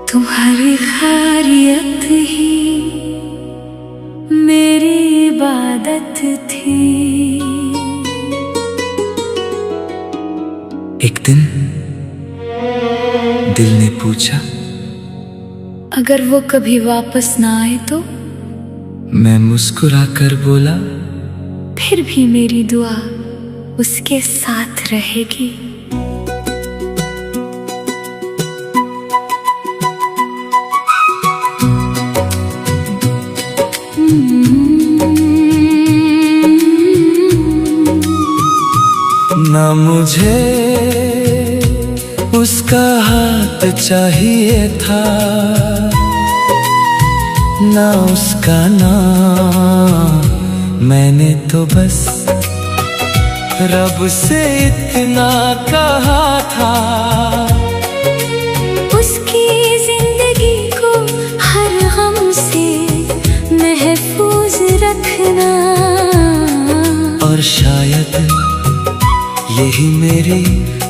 तुम्हारी खैरियत ही मेरी इबादत थी। एक दिन दिल ने पूछा, अगर वो कभी वापस ना आए तो? मैं मुस्कुराकर बोला, फिर भी मेरी दुआ उसके साथ रहेगी। ना मुझे उसका हाथ चाहिए था, ना उसका नाम, मैंने तो बस रब से इतना कहा था, उसकी जिंदगी को हर गम से महफूज रखना। और शायद यही मेरी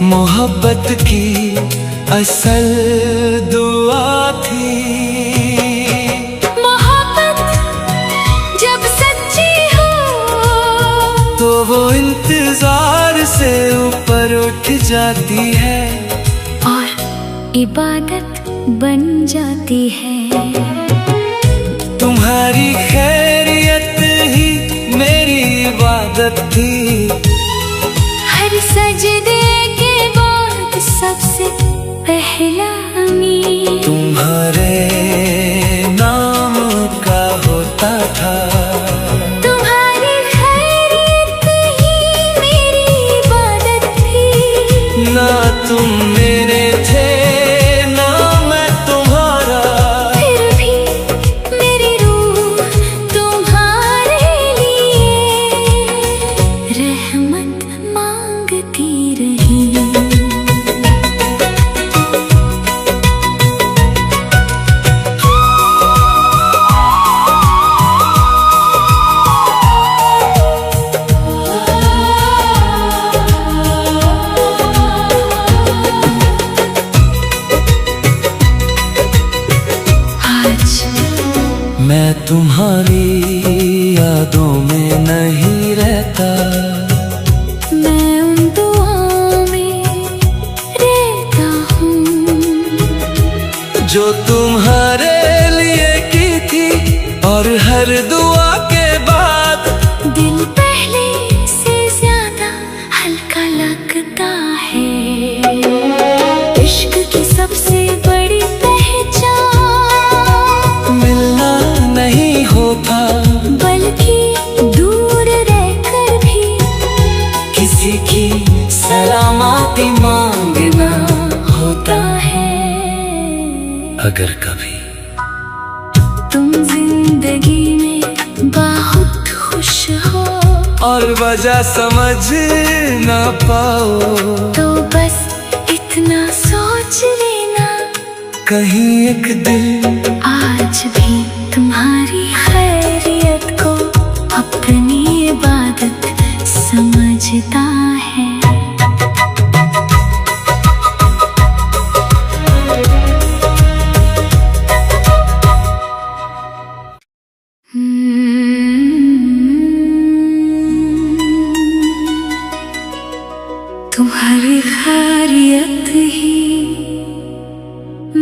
मोहब्बत की असल दुआ थी। मोहब्बत जब सच्ची हो तो वो इंतजार से ऊपर उठ जाती है और इबादत बन जाती है। तुम्हारी खैरियत ही मेरी इबादत थी। हर सजदे के बाद सबसे पहला अमीन तुम्हारे नाम का होता था। तुम्हारी खैरियत ही मेरी इबादत थी। ना तुम मेरे थे ना मैं तुम्हारा, फिर भी मेरी रूह तुम्हारे लिए रहमत मांगती रही। मैं तुम्हारी यादों में नहीं रहता, मैं उन दुआओं में रहता हूँ जो तुम्हारे लिए की थी। और हर दुआ के बाद दिल पहले से ज्यादा हल्का लगता है। इश्क की सबसे बड़ी पहचान मिलना नहीं होता, बल्कि दूर रहकर भी किसी की सलामती मांगना होता है। अगर कभी तुम जिंदगी में बहुत खुश हो और वजह समझ ना पाओ, तो बस इतना सोच लेना, कहीं एक दिल आज भी तुम्हारी खैरियत को अपनी इबादत समझता है। तुम्हारी खैरियत ही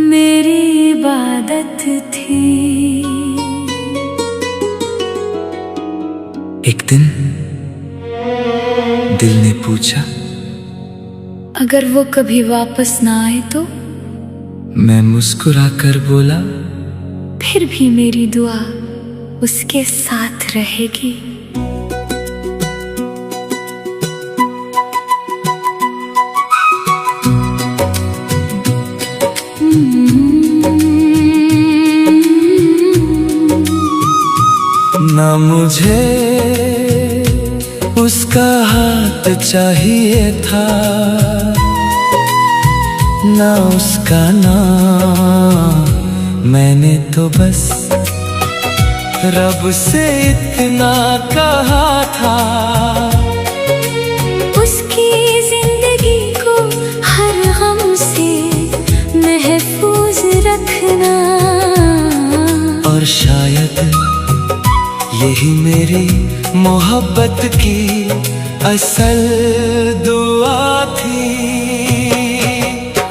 मेरी इबादत थी। एक दिन दिल ने पूछा, अगर वो कभी वापस ना आए तो? मैं मुस्कुराकर बोला, फिर भी मेरी दुआ उसके साथ रहेगी। ना मुझे उसका हाथ चाहिए था, ना उसका नाम, मैंने तो बस रब से इतना कहा था। उस यही मेरी मोहब्बत की असल दुआ थी।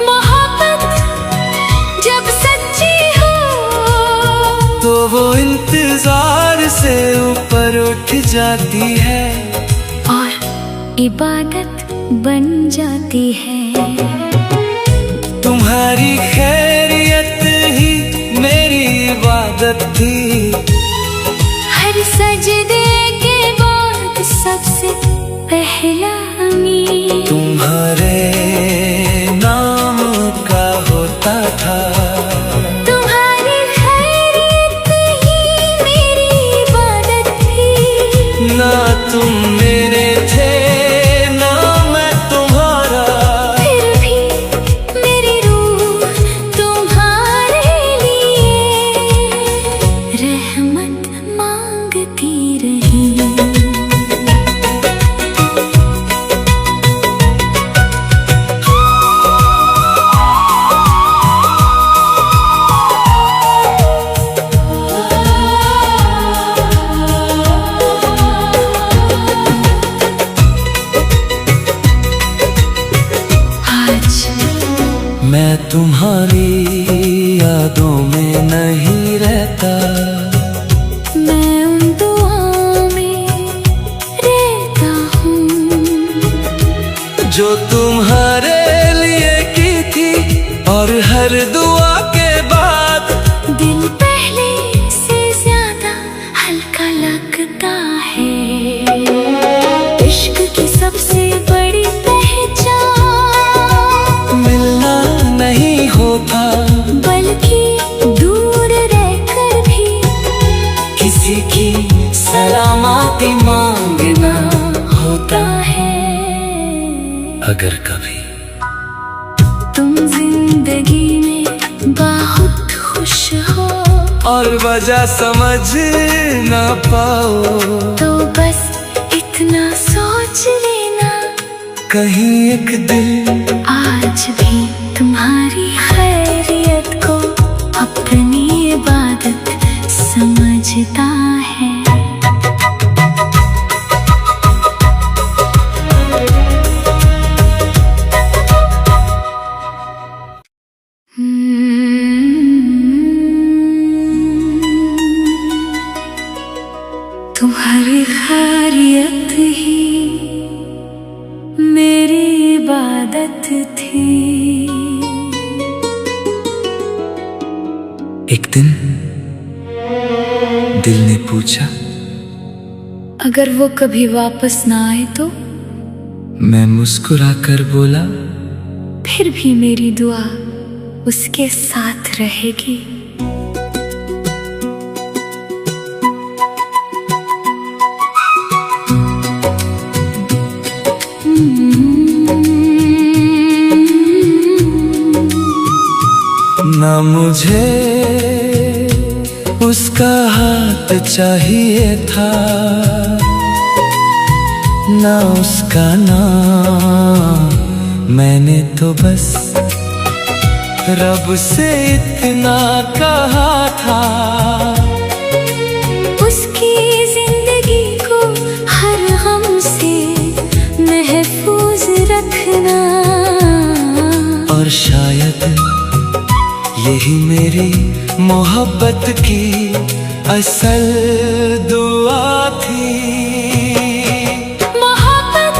मोहब्बत जब सच्ची हो तो वो इंतजार से ऊपर उठ जाती है और इबादत बन जाती है। तुम्हारी खैरियत ही मेरी इबादत थी। हर सजदे के बाद सबसे पहला अमीन तुम्हारे नाम का होता था। तुम्हारी खैरियत ही मेरी इबादत थी। ना तुम मेरे थे ना मैं तुम्हारा, फिर भी मेरी रूह तुम्हारे लिए रहमत मांगती रही। मैं तुम्हारी यादों में नहीं रहता। मैं उन दुआओं में रहता हूँ जो तुम्हारे लिए की थी, और हर दुआ के बाद दिल पहले से ज्यादा हल्का लगता है। इश्क की सबसे बड़ी पहचान मिलना नहीं होता, बल्कि दूर रहकर भी किसी की सलामती मांगना होता है। अगर कभी तुम जिंदगी में बहुत खुश हो और वजह समझ ना पाओ, तो बस इतना सोच लेना कहीं एक दिल आज भी तुम्हारी खैरियत को अपनी इबादत समझता है। तुम्हारी खैरियत ही मेरी इबादत थी। एक दिन दिल ने पूछा, अगर वो कभी वापस ना आए तो? मैं मुस्कुराकर बोला, फिर भी मेरी दुआ उसके साथ रहेगी। ना मुझे उसका हाथ चाहिए था, ना उसका नाम। मैंने तो बस रब से इतना कहा था, उसकी जिंदगी को हर गम से महफूज रखना। और शायद यही मेरी मोहब्बत की असल दुआ थी। मोहब्बत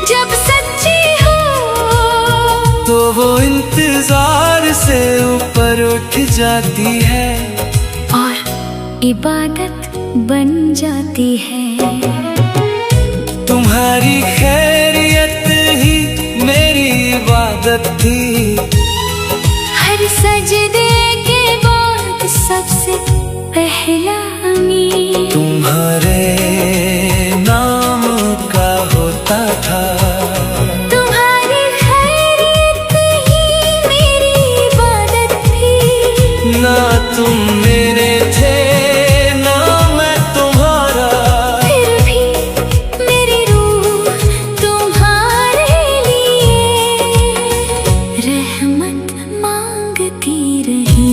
जब सच्ची हो तो वो इंतजार से ऊपर उठ जाती है और इबादत बन जाती है। तुम्हारी खैरियत ही मेरी इबादत थी। हर सजदे के बाद सबसे पहला अमीन तुम्हारे नाम का होता था। तुम्हारी खैरियत ही मेरी इबादत थी। ना तुम मेरे थे ना मैं तुम्हारा, फिर भी मेरी रूह तुम्हारे लिए रहमत मांगती रही।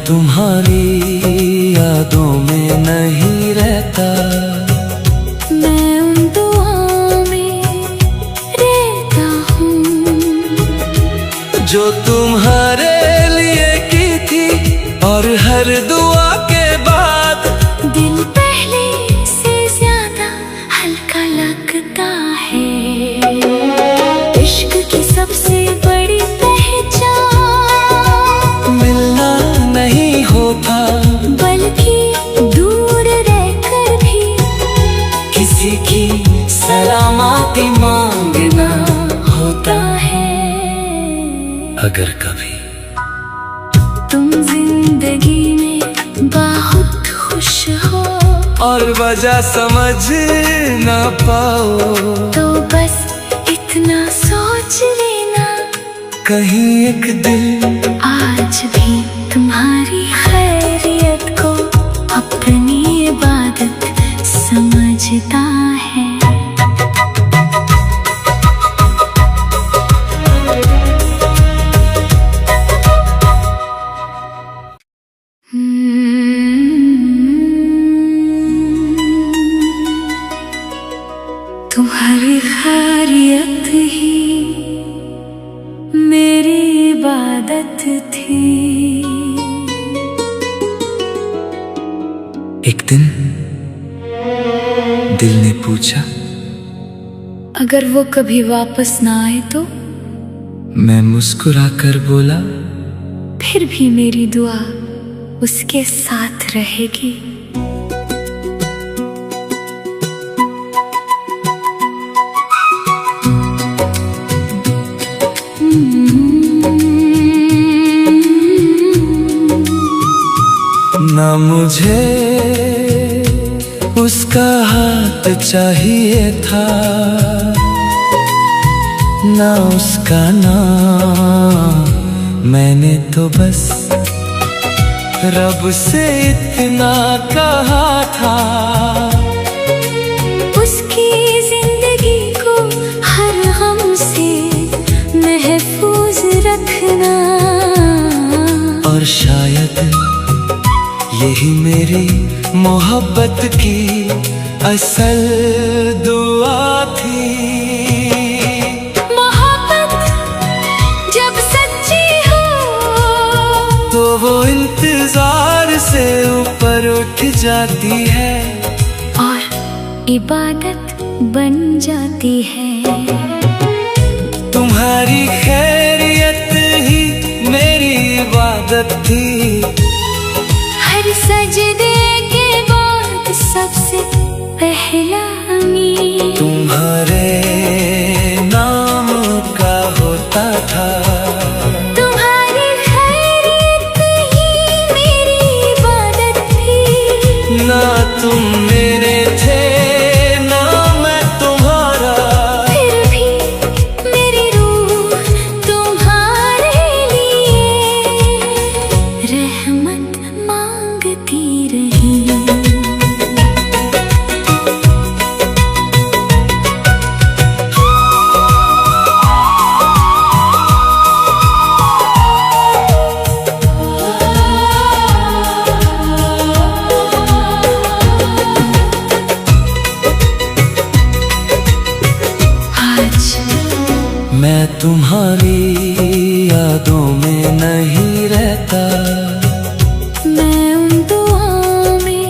तुम्हारी यादों में नहीं रहता, मैं उन दुआओं में रहता हूँ जो तुम्हारे लिए की थी। और हर दुआ के बाद दिल पहले से ज्यादा हल्का लगता है। इश्क की सबसे बड़ी पहचान मिलना नहीं होता, बल्कि दूर रहकर भी किसी की सलामती मांगना होता है। अगर कभी तुम जिंदगी में बहुत खुश हो और वजह समझ ना पाओ, तो बस इतना सोच लेना, कहीं एक दिल आज भी तुम्हारी खैरियत को अपनी इबादत समझता है। तुम्हारी खैरियत ही मेरी इबादत थी। एक दिन दिल ने पूछा, अगर वो कभी वापस ना आए तो? मैं मुस्कुराकर बोला, फिर भी मेरी दुआ उसके साथ रहेगी। ना मुझे उसका हाथ चाहिए था, ना उसका नाम, मैंने तो बस रब से इतना कहा था, उसकी जिंदगी को हर गम से महफूज रखना। और शायद यही मेरी मोहब्बत की असल दुआ थी। मोहब्बत जब सच्ची हो तो वो इंतजार से ऊपर उठ जाती है और इबादत बन जाती है। तुम्हारी खैरियत ही मेरी इबादत थी। हर सजदे के बाद सबसे पहला अमीन तुम्हारे नाम का होता था। तुम्हारी खैरियत ही मेरी इबादत थी। ना तुम मेरे थे ना मैं तुम्हारा, फिर भी मेरी रूह तुम्हारे लिए रहमत मांगती रही। आज मैं तुम्हारी यादों में नहीं रहता, मैं उन दुआओं में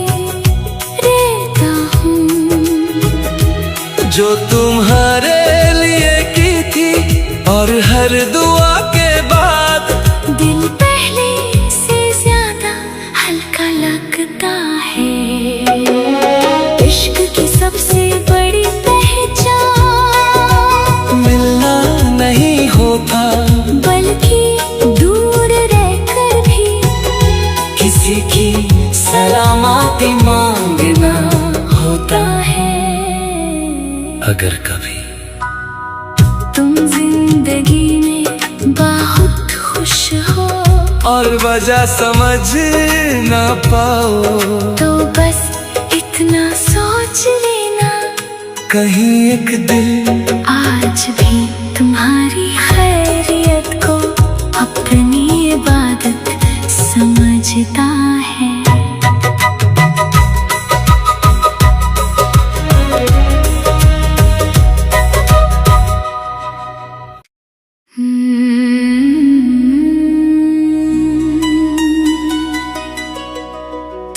रहता हूँ जो तुम्हारे लिए की थी। और हर दुआ के बाद दिल पहले से ज्यादा हल्का लगता है। इश्क की सबसे बड़ी पहचान मिलना नहीं होता, बल्कि दूर रहकर भी किसी की सलामती मांगना होता है। अगर कभी तुम जिंदगी में बहुत खुश हो और वजह समझ ना पाओ, तो बस इतना सोच लेना, कहीं एक दिल आज भी तुम्हारी खैरियत को अपनी इबादत समझ समझता है।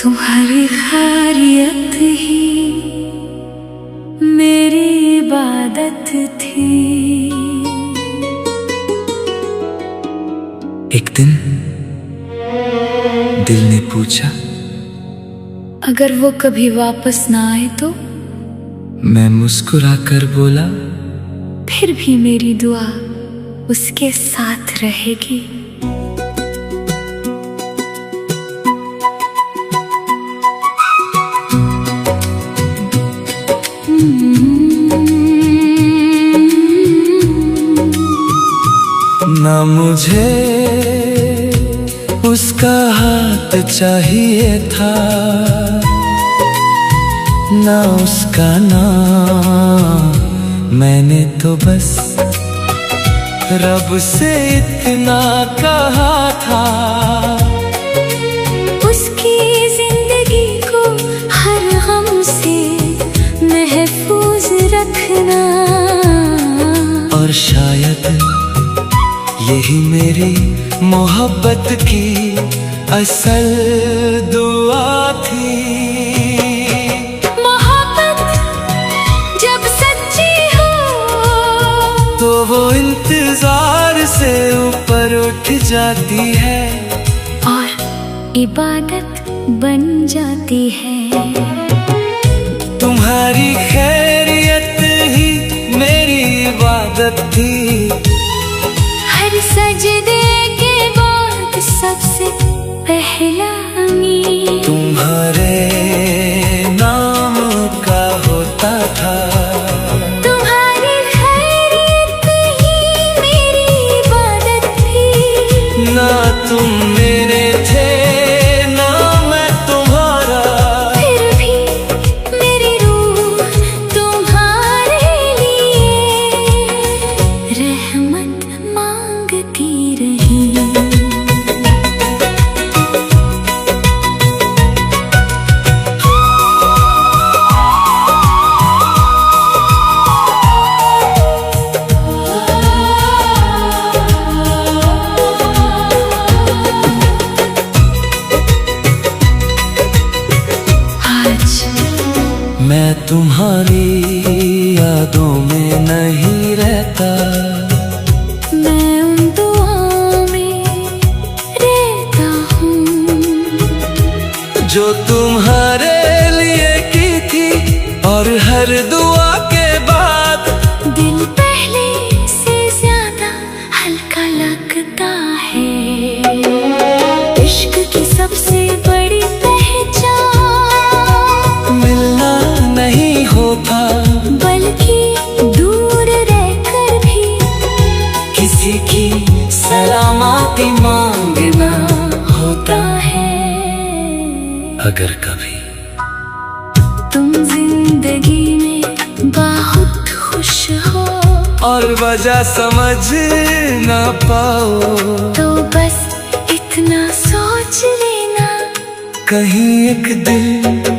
तुम्हारी खैरियत ही मेरी इबादत थी। एक दिन दिल ने पूछा, अगर वो कभी वापस ना आए तो? मैं मुस्कुराकर बोला, फिर भी मेरी दुआ उसके साथ रहेगी। ना मुझे उसका हाथ चाहिए था, ना उसका नाम। मैंने तो बस रब से इतना कहा था, उसकी जिंदगी को हर गम से महफूज रखना। और शायद यही मेरी मोहब्बत की असल दुआ थी। मोहब्बत जब सच्ची हो तो वो इंतजार से ऊपर उठ जाती है और इबादत बन जाती है। तुम्हारी खैरियत ही मेरी इबादत थी। हर सजदे के बाद सबसे पहला अमीन तुम्हारे नाम का होता था। तुम्हारी खैरियत ही मेरी इबादत थी। ना तुम मेरे थे ना मैं तुम्हारा, फिर भी मेरी रूह तुम्हारे लिए रहमत मांगती रही। मैं तुम्हारी यादों में नहीं रहता, मैं उन दुआओं में रहता हूँ जो तुम्हारे लिए की थी। और हर दुआ के बाद दिल पहले से ज्यादा हल्का लगता है। इश्क की सबसे बड़ी पहचान मिलना नहीं होता, बल्कि दूर रहकर भी किसी की सलामती मांगना होता है। अगर कभी तुम जिंदगी में बहुत खुश हो और वजह समझ ना पाओ, तो बस इतना सोच लेना, कहीं एक दिल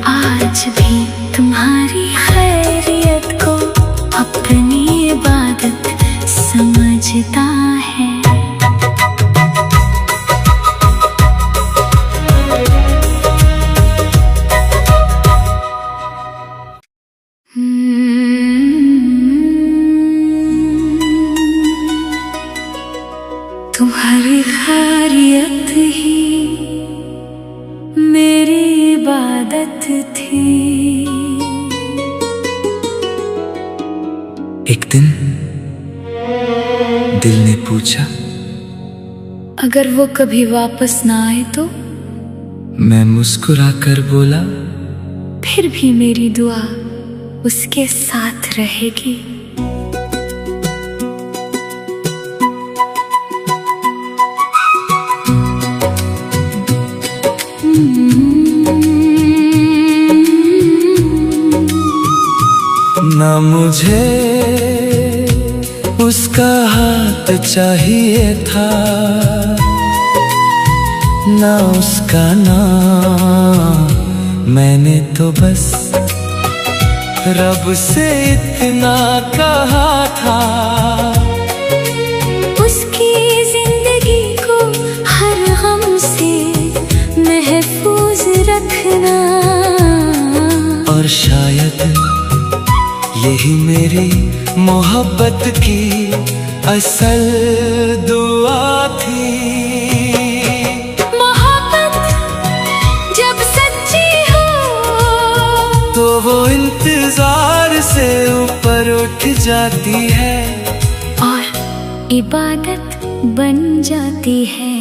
आज भी तुम्हारी खैरियत को अपनी इबादत समझता है। तुम्हारी खैरियत ही मेरी इबादत थी। एक दिन दिल ने पूछा, अगर वो कभी वापस ना आए तो? मैं मुस्कुराकर बोला, फिर भी मेरी दुआ उसके साथ रहेगी। ना मुझे उसका हाथ चाहिए था, ना उसका नाम, मैंने तो बस रब से इतना कहा था, उसकी जिंदगी को हर गम से महफूज रखना। और शायद यही मेरी मोहब्बत की असल दुआ थी। मोहब्बत जब सच्ची हो तो वो इंतजार से ऊपर उठ जाती है और इबादत बन जाती है।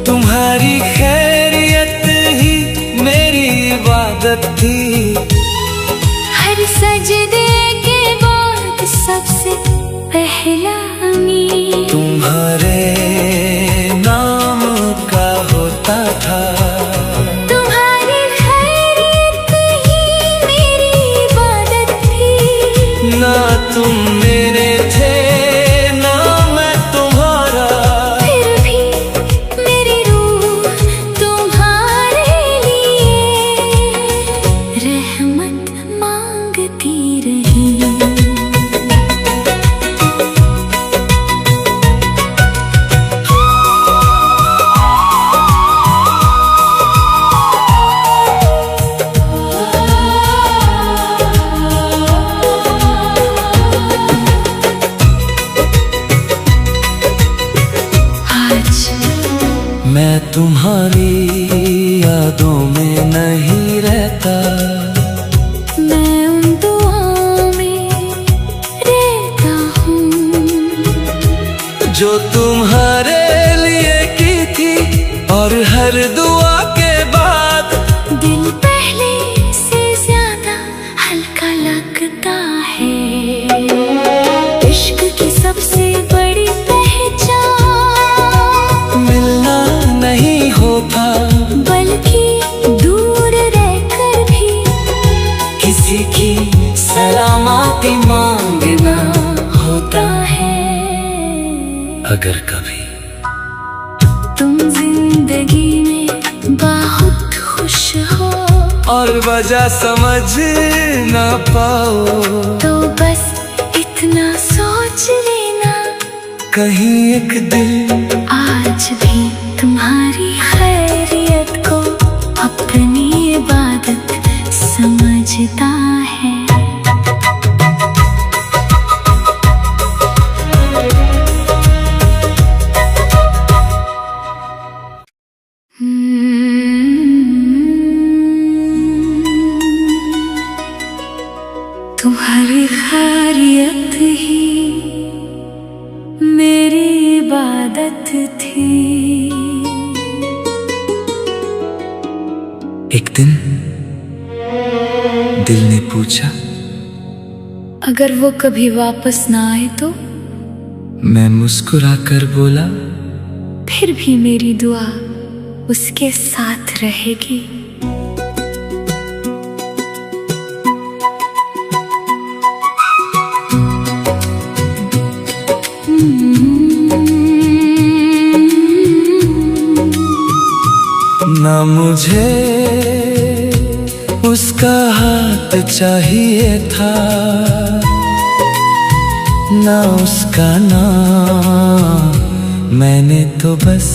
तुम्हारी खैरियत ही मेरी इबादत थी। हर सजदे के बाद सबसे पहला अमीन तुम्हारे नाम का होता था। तुम्हारी खैरियत ही मेरी इबादत थी। ना तुम मेरे थे ना मैं तुम्हारा, फिर भी मेरी रूह तुम्हारे लिए रहमत मांगती रही। मैं तुम्हारी यादों में नहीं रहता, मैं उन दुआओं में रहता हूँ जो तुम्हारे लिए की थी। और हर दुआ के बाद दिल पहले से ज्यादा हल्का लगता है। इश्क की सबसे बड़ी पहचान मिलना नहीं होता, बल्कि दूर रहकर भी किसी की सलामती मांगना होता है। अगर कभी तुम जिंदगी में बहुत खुश हो और वजह समझ ना पाओ, तो बस इतना सोच लेना, कहीं एक दिल आज भी तुम्हारी खैरियत को अपनी इबादत समझता है। तुम्हारी खैरियत ही मेरी इबादत थी। एक दिन दिल ने पूछा, अगर वो कभी वापस ना आए तो? मैं मुस्कुराकर बोला, फिर भी मेरी दुआ उसके साथ रहेगी। ना मुझे उसका हाथ चाहिए था, ना उसका नाम, मैंने तो बस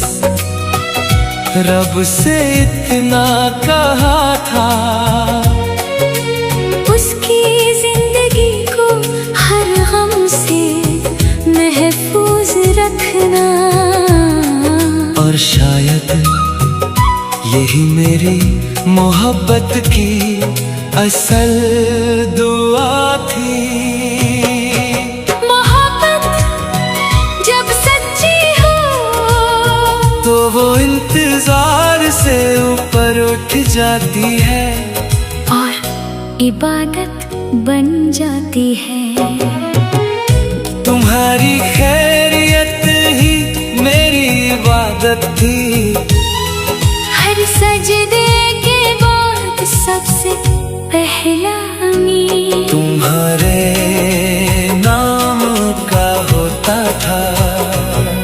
रब से इतना कहा था, उसकी जिंदगी को हर गम से महफूज रखना। और शायद यही मेरी मोहब्बत की असल दुआ थी। मोहब्बत जब सच्ची हो तो वो इंतजार से ऊपर उठ जाती है और इबादत बन जाती है। तुम्हारी खैरियत ही मेरी इबादत थी। हर सजदे के बाद सबसे पहला अमीन तुम्हारे नाम का होता था।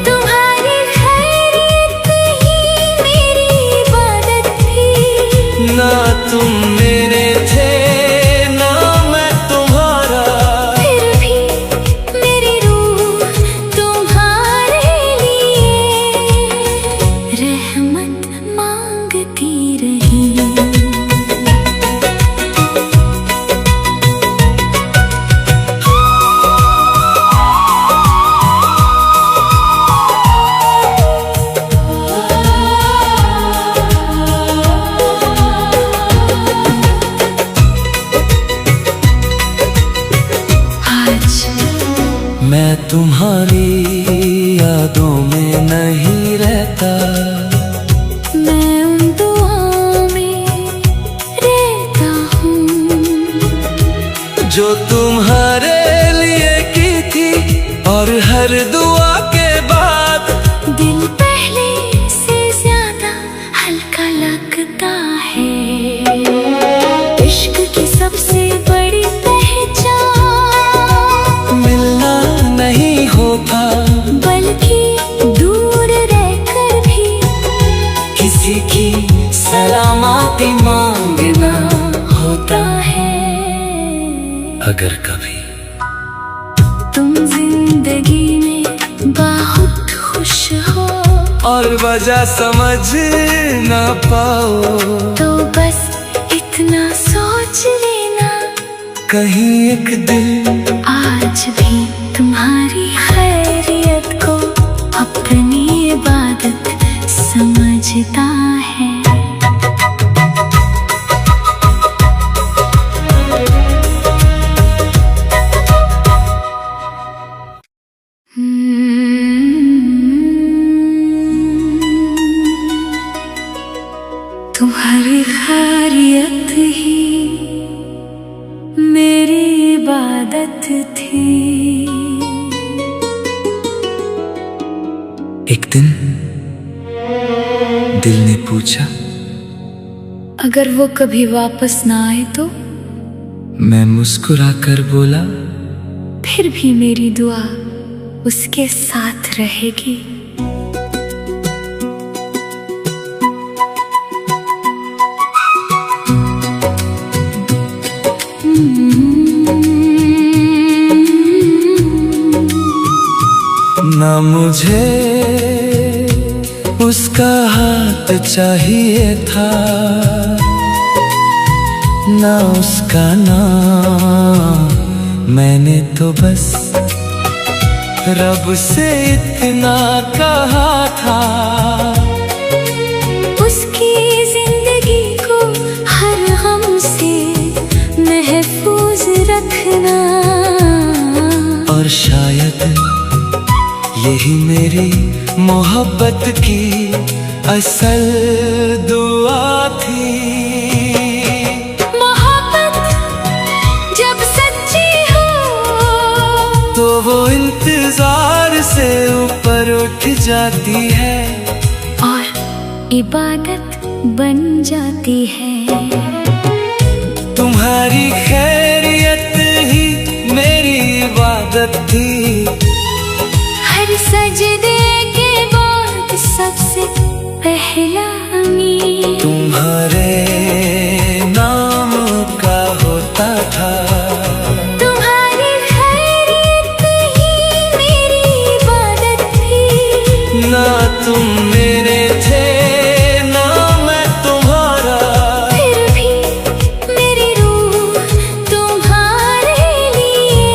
तुम्हारी खैरियत ही तुम मेरे थे ना मैं तुम्हारा, फिर भी मेरी रूह तुम्हारे लिए रहमत मांगती रही। मैं तुम्हारी यादों में नहीं रहता, मैं उन दुआओं में रहता हूँ जो तुम्हारे लिए की थी, और हर दुआ के बाद दिल पहले से ज्यादा हल्का लगता है। इश्क की सबसे बड़ी पहचान मिलना नहीं होता, बल्कि दूर रहकर भी किसी की सलामती मांगना होता है। अगर कभी तुम जिंदगी में बहुत खुश हो और वजह समझ ना पाओ, तो बस इतना सोच लेना, कहीं एक दिल आज भी तुम्हारी खैरियत को अपनी इबादत समझता है। तुम्हारी खैरियत ही मेरी इबादत थी। एक दिन दिल ने पूछा, अगर वो कभी वापस ना आए तो? मैं मुस्कुराकर बोला, फिर भी मेरी दुआ उसके साथ रहेगी। ना मुझे उसका हाथ चाहिए था, ना उसका नाम, मैंने तो बस रब से इतना कहा था, उसकी जिंदगी को हर गम से महफूज रखना। और शायद यही मेरी मोहब्बत की असल दुआ थी। मोहब्बत जब सच्ची हो तो वो इंतजार से ऊपर उठ जाती है और इबादत बन जाती है। तुम्हारी खैरियत ही मेरी इबादत थी। हर सजदे के बाद सबसे पहला अमीन तुम्हारे नाम का होता था। तुम्हारी खैरियत ही मेरी इबादत थी। ना तुम मेरे थे ना मैं तुम्हारा, फिर भी मेरी रूह तुम्हारे लिए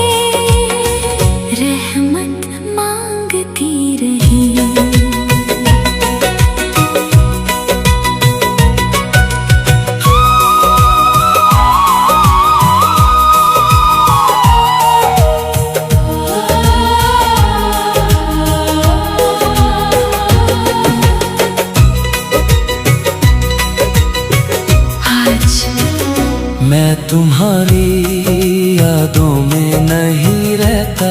रहमत मांगती रही। मैं तुम्हारी यादों में नहीं रहता,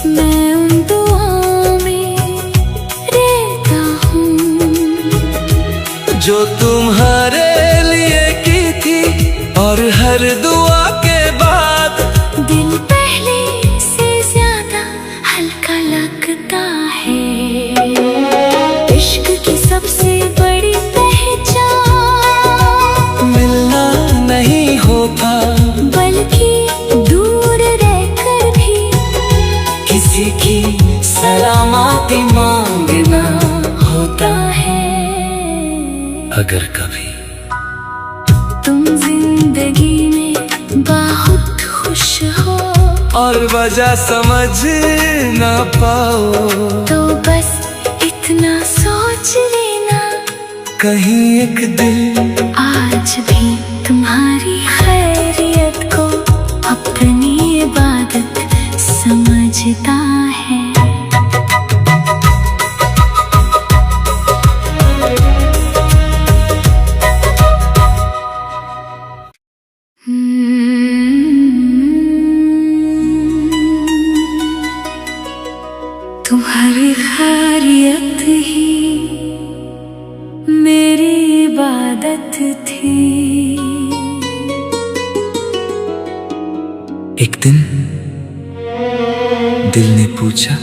मैं उन दुआओं में रहता हूँ जो तुम्हारे लिए की थी, और हर दुआ के बाद दिल पहले से ज्यादा हल्का लगता है। इश्क की सबसे बड़ी पहचान अगर कभी तुम जिंदगी में बहुत खुश हो और वजह समझ ना पाओ, तो बस इतना सोच लेना, कहीं एक दिल आज भी तुम्हारी खैरियत को अपनी इबादत समझता है। तुम्हारी खैरियत ही मेरी इबादत थी। एक दिन दिल ने पूछा,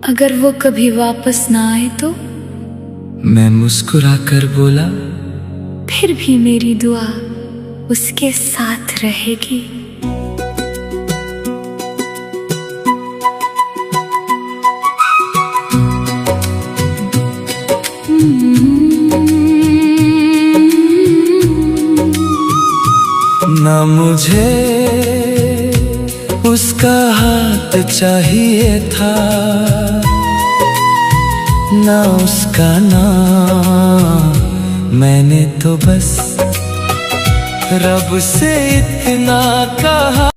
अगर वो कभी वापस ना आए तो? मैं मुस्कुराकर बोला, फिर भी मेरी दुआ उसके साथ रहेगी। ना मुझे उसका हाथ चाहिए था, ना उसका नाम, मैंने तो बस रब से इतना कहा।